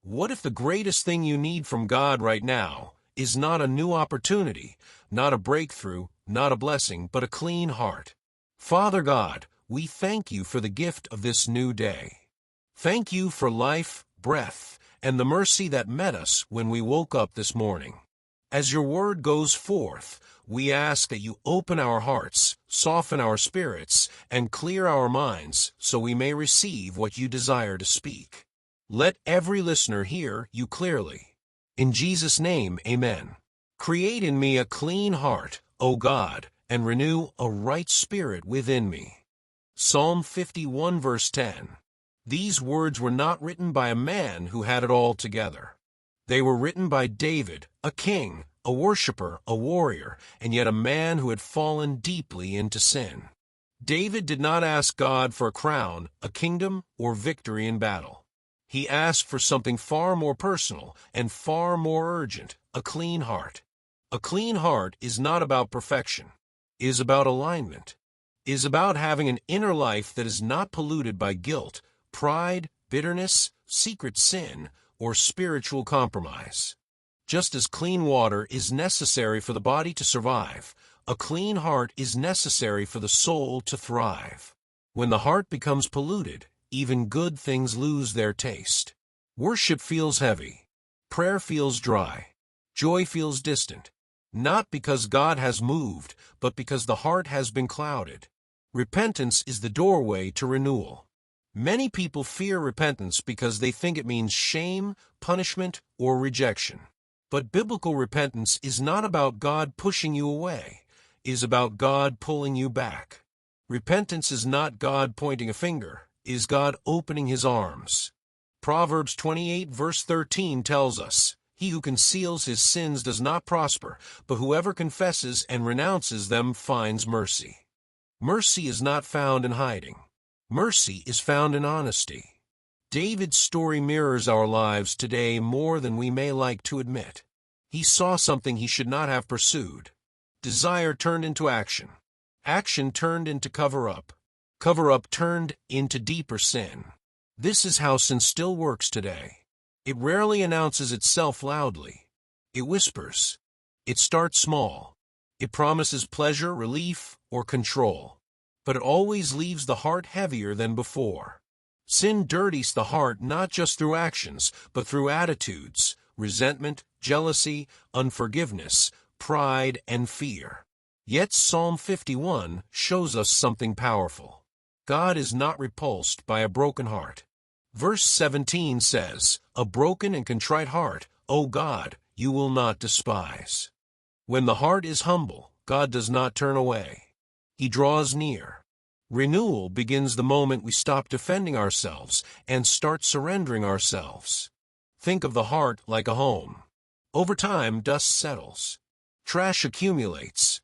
What if the greatest thing you need from God right now is not a new opportunity, not a breakthrough, not a blessing, but a clean heart? Father God, we thank you for the gift of this new day. Thank you for life, breath, and the mercy that met us when we woke up this morning. As your word goes forth, we ask that you open our hearts, soften our spirits, and clear our minds so we may receive what you desire to speak. Let every listener hear you clearly. In Jesus' name, amen. Create in me a clean heart, O God, and renew a right spirit within me. Psalm 51 verse 10. These words were not written by a man who had it all together. They were written by David, a king, a worshiper, a warrior, and yet a man who had fallen deeply into sin. David did not ask God for a crown, a kingdom, or victory in battle. He asked for something far more personal and far more urgent, a clean heart. A clean heart is not about perfection. It is about alignment. It is about having an inner life that is not polluted by guilt, pride, bitterness, secret sin, or spiritual compromise. Just as clean water is necessary for the body to survive, a clean heart is necessary for the soul to thrive. When the heart becomes polluted, even good things lose their taste. Worship feels heavy. Prayer feels dry. Joy feels distant. Not because God has moved, but because the heart has been clouded. Repentance is the doorway to renewal. Many people fear repentance because they think it means shame, punishment, or rejection. But biblical repentance is not about God pushing you away. It is about God pulling you back. Repentance is not God pointing a finger. It is God opening his arms. Proverbs 28 verse 13 tells us, "He who conceals his sins does not prosper, but whoever confesses and renounces them finds mercy." Mercy is not found in hiding. Mercy is found in honesty. David's story mirrors our lives today more than we may like to admit. He saw something he should not have pursued. Desire turned into action. Action turned into cover-up. Cover-up turned into deeper sin. This is how sin still works today. It rarely announces itself loudly. It whispers. It starts small. It promises pleasure, relief, or control. But it always leaves the heart heavier than before. Sin dirties the heart not just through actions, but through attitudes, resentment, jealousy, unforgiveness, pride, and fear. Yet Psalm 51 shows us something powerful. God is not repulsed by a broken heart. Verse 17 says, "A broken and contrite heart, O God, you will not despise." When the heart is humble, God does not turn away. He draws near. Renewal begins the moment we stop defending ourselves and start surrendering ourselves. Think of the heart like a home. Over time, dust settles. Trash accumulates.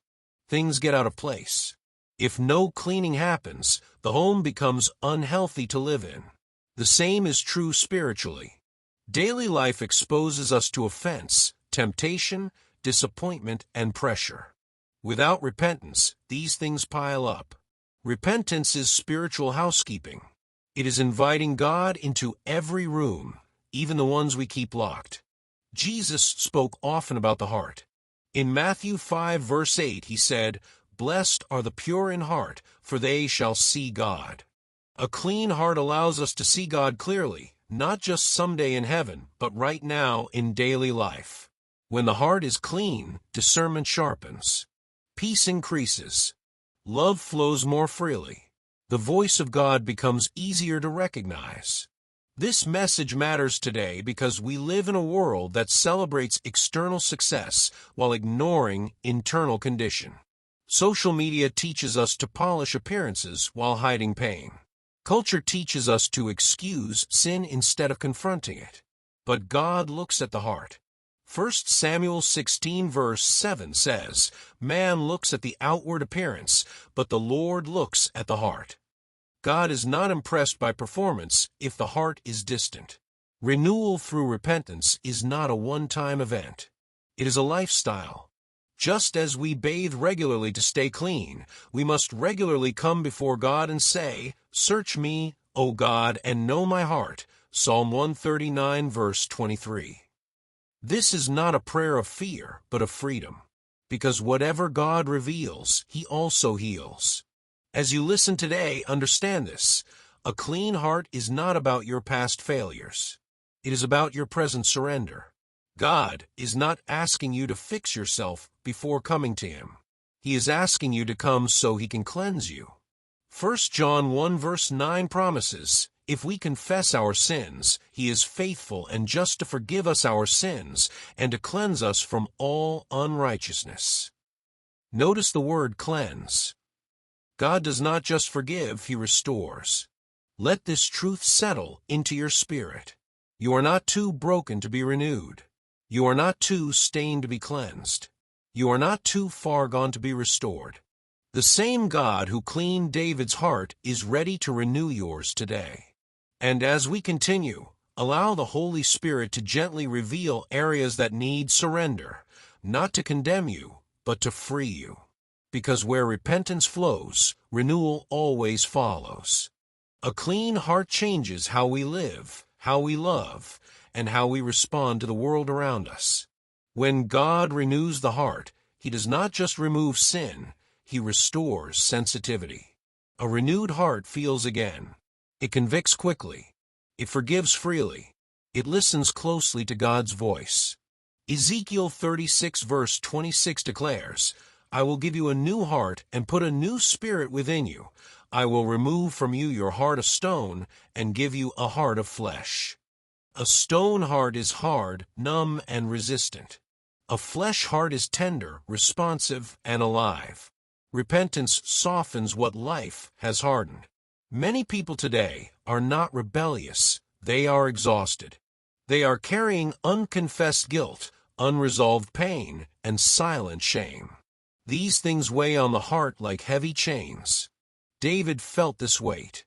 Things get out of place. If no cleaning happens, the home becomes unhealthy to live in. The same is true spiritually. Daily life exposes us to offense, temptation, disappointment, and pressure. Without repentance, these things pile up. Repentance is spiritual housekeeping. It is inviting God into every room, even the ones we keep locked. Jesus spoke often about the heart. In Matthew 5 verse 8 he said, "Blessed are the pure in heart, for they shall see God." A clean heart allows us to see God clearly, not just someday in heaven, but right now in daily life. When the heart is clean, discernment sharpens. Peace increases. Love flows more freely. The voice of God becomes easier to recognize. This message matters today because we live in a world that celebrates external success while ignoring internal condition. Social media teaches us to polish appearances while hiding pain. Culture teaches us to excuse sin instead of confronting it. But God looks at the heart. 1 Samuel 16 verse 7 says, "Man looks at the outward appearance, but the Lord looks at the heart." God is not impressed by performance if the heart is distant. Renewal through repentance is not a one-time event. It is a lifestyle. Just as we bathe regularly to stay clean, we must regularly come before God and say, "Search me, O God, and know my heart. Psalm 139 verse 23. This is not a prayer of fear, but of freedom. Because whatever God reveals, He also heals. As you listen today, understand this. A clean heart is not about your past failures. It is about your present surrender. God is not asking you to fix yourself before coming to Him. He is asking you to come so He can cleanse you. 1 John 1 verse 9 promises, if we confess our sins, He is faithful and just to forgive us our sins and to cleanse us from all unrighteousness. Notice the word cleanse. God does not just forgive, He restores. Let this truth settle into your spirit. You are not too broken to be renewed. You are not too stained to be cleansed. You are not too far gone to be restored. The same God who cleaned David's heart is ready to renew yours today. And as we continue, allow the Holy Spirit to gently reveal areas that need surrender, not to condemn you, but to free you. Because where repentance flows, renewal always follows. A clean heart changes how we live, how we love, and how we respond to the world around us. When God renews the heart, He does not just remove sin, He restores sensitivity. A renewed heart feels again. It convicts quickly. It forgives freely. It listens closely to God's voice. Ezekiel 36 verse 26 declares, I will give you a new heart and put a new spirit within you. I will remove from you your heart of stone and give you a heart of flesh. A stone heart is hard, numb, and resistant. A flesh heart is tender, responsive, and alive. Repentance softens what life has hardened. Many people today are not rebellious. They are exhausted. They are carrying unconfessed guilt, unresolved pain, and silent shame. These things weigh on the heart like heavy chains. David felt this weight.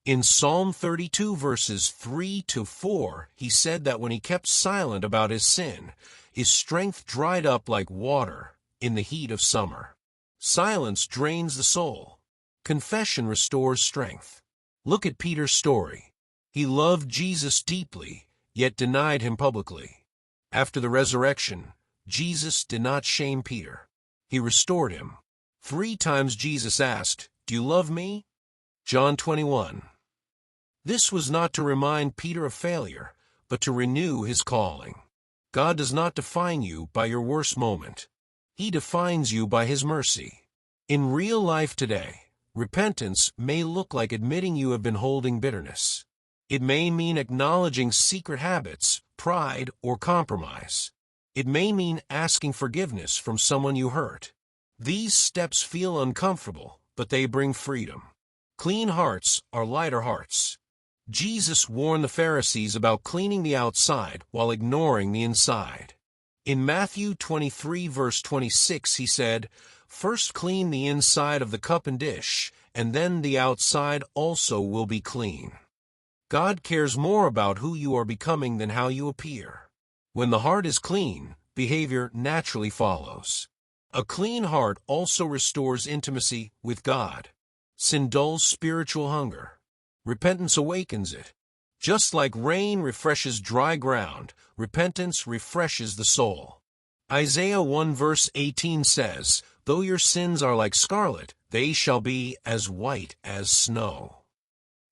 In Psalm 32 verses 3 to 4, he said that when he kept silent about his sin, his strength dried up like water in the heat of summer. Silence drains the soul. Confession restores strength. Look at Peter's story. He loved Jesus deeply, yet denied Him publicly. After the resurrection, Jesus did not shame Peter. He restored him. 3 times Jesus asked, Do you love me? John 21. This was not to remind Peter of failure, but to renew his calling. God does not define you by your worst moment. He defines you by His mercy. In real life today, repentance may look like admitting you have been holding bitterness. It may mean acknowledging secret habits, pride, or compromise. It may mean asking forgiveness from someone you hurt. These steps feel uncomfortable, but they bring freedom. Clean hearts are lighter hearts. Jesus warned the Pharisees about cleaning the outside while ignoring the inside. In Matthew 23 verse 26 He said, First clean the inside of the cup and dish, and then the outside also will be clean. God cares more about who you are becoming than how you appear. When the heart is clean, behavior naturally follows. A clean heart also restores intimacy with God. Sin dulls spiritual hunger. Repentance awakens it. Just like rain refreshes dry ground, repentance refreshes the soul. Isaiah 1 verse 18 says, Though your sins are like scarlet, they shall be as white as snow.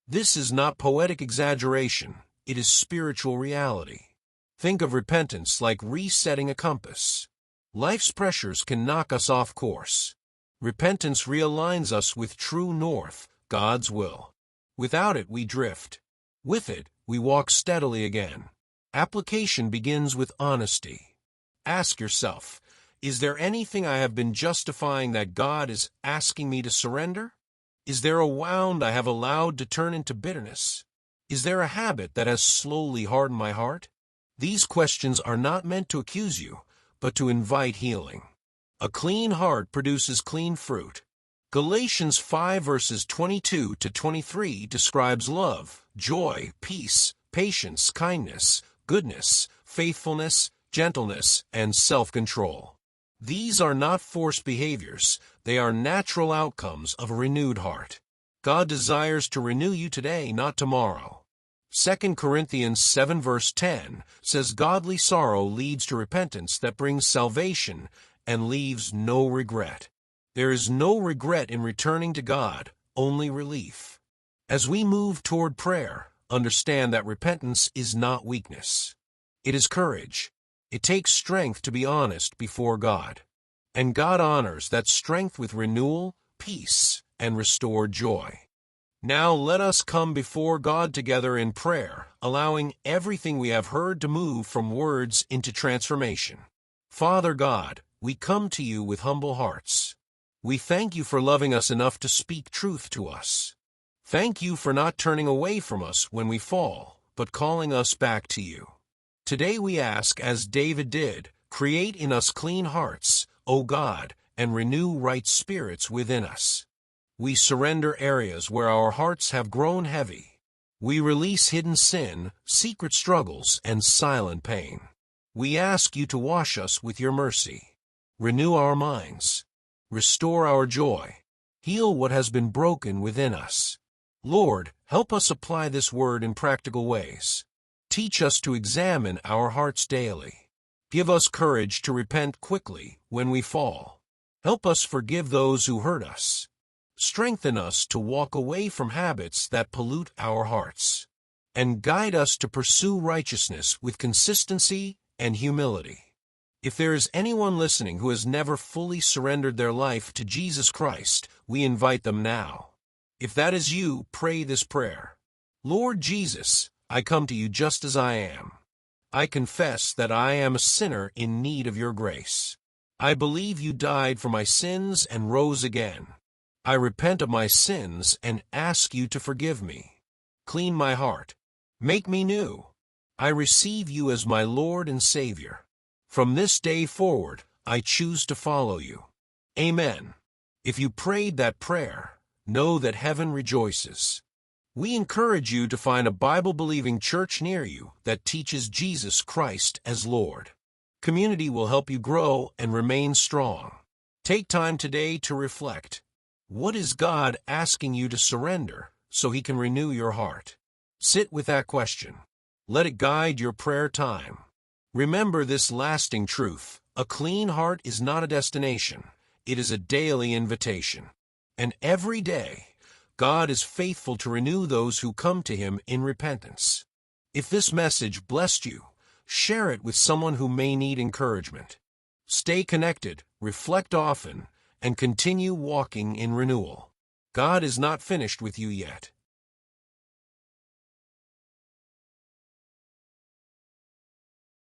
This is not poetic exaggeration, it is spiritual reality. Think of repentance like resetting a compass. Life's pressures can knock us off course. Repentance realigns us with true north, God's will. Without it, we drift. With it, we walk steadily again. Application begins with honesty. Ask yourself, is there anything I have been justifying that God is asking me to surrender? Is there a wound I have allowed to turn into bitterness? Is there a habit that has slowly hardened my heart? These questions are not meant to accuse you, but to invite healing. A clean heart produces clean fruit. Galatians 5 verses 22 to 23 describes love, joy, peace, patience, kindness, goodness, faithfulness, gentleness, and self-control. These are not forced behaviors, they are natural outcomes of a renewed heart. God desires to renew you today, not tomorrow. 2 Corinthians 7 verse 10 says godly sorrow leads to repentance that brings salvation and leaves no regret. There is no regret in returning to God, only relief. As we move toward prayer, understand that repentance is not weakness. It is courage. It takes strength to be honest before God. And God honors that strength with renewal, peace, and restored joy. Now let us come before God together in prayer, allowing everything we have heard to move from words into transformation. Father God, we come to you with humble hearts. We thank you for loving us enough to speak truth to us. Thank you for not turning away from us when we fall, but calling us back to you. Today we ask, as David did, create in us clean hearts, O God, and renew right spirits within us. We surrender areas where our hearts have grown heavy. We release hidden sin, secret struggles, and silent pain. We ask you to wash us with your mercy. Renew our minds. Restore our joy. Heal what has been broken within us. Lord, help us apply this word in practical ways. Teach us to examine our hearts daily. Give us courage to repent quickly when we fall. Help us forgive those who hurt us. Strengthen us to walk away from habits that pollute our hearts. And guide us to pursue righteousness with consistency and humility. If there is anyone listening who has never fully surrendered their life to Jesus Christ, we invite them now. If that is you, pray this prayer. Lord Jesus, I come to you just as I am. I confess that I am a sinner in need of your grace. I believe you died for my sins and rose again. I repent of my sins and ask you to forgive me. Clean my heart. Make me new. I receive you as my Lord and Savior. From this day forward, I choose to follow you. Amen. If you prayed that prayer, know that heaven rejoices. We encourage you to find a Bible-believing church near you that teaches Jesus Christ as Lord. Community will help you grow and remain strong. Take time today to reflect. What is God asking you to surrender so He can renew your heart? Sit with that question. Let it guide your prayer time. Remember this lasting truth. A clean heart is not a destination. It is a daily invitation. And every day, God is faithful to renew those who come to Him in repentance. If this message blessed you, share it with someone who may need encouragement. Stay connected, reflect often, and continue walking in renewal. God is not finished with you yet.